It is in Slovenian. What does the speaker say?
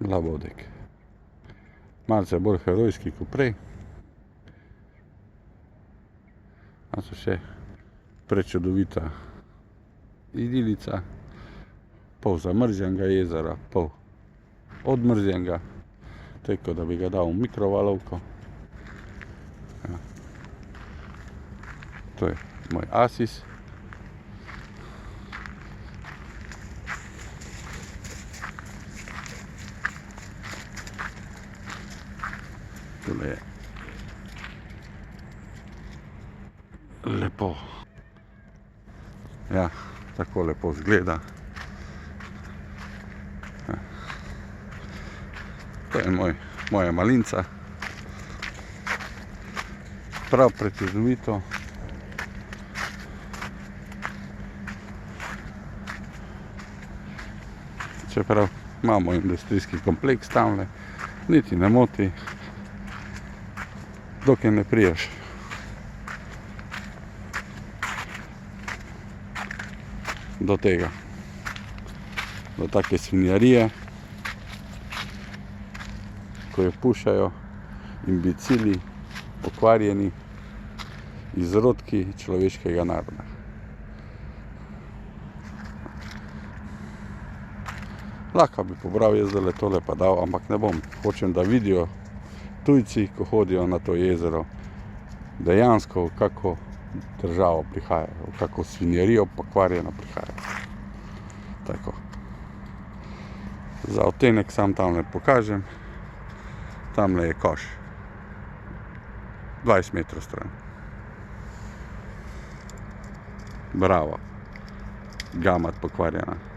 labodek. Malce bolj herojski kot prej. A so še prečudovita idilica. Pol zamrznjenega jezera, pol odmrznjenega. Tako da bi ga dal v mikrovalovko. Ja. To je moj Asis. Tole je lepo. Ja, tako lepo izgleda. Ja. To je moja malinca. Prav prečudovito. Čeprav imamo industrijski kompleks tamle, niti ne moti, dokaj ne priješ do tega, do take svinjarije, ko jo pušajo imbecili, pokvarjeni izrodki človeškega naroda. Lahko bi pobral jaz zdaj tole pa dal, ampak ne bom. Hočem, da vidijo tujci, ko hodijo na to jezero, dejansko v kako državo prihajajo, v kako svinjarijo pokvarjeno prihajajo. Tako. Za odtenek sam tamle pokažem. Tamle je koš. 20 metrov stran. Bravo. Gamat pokvarjena.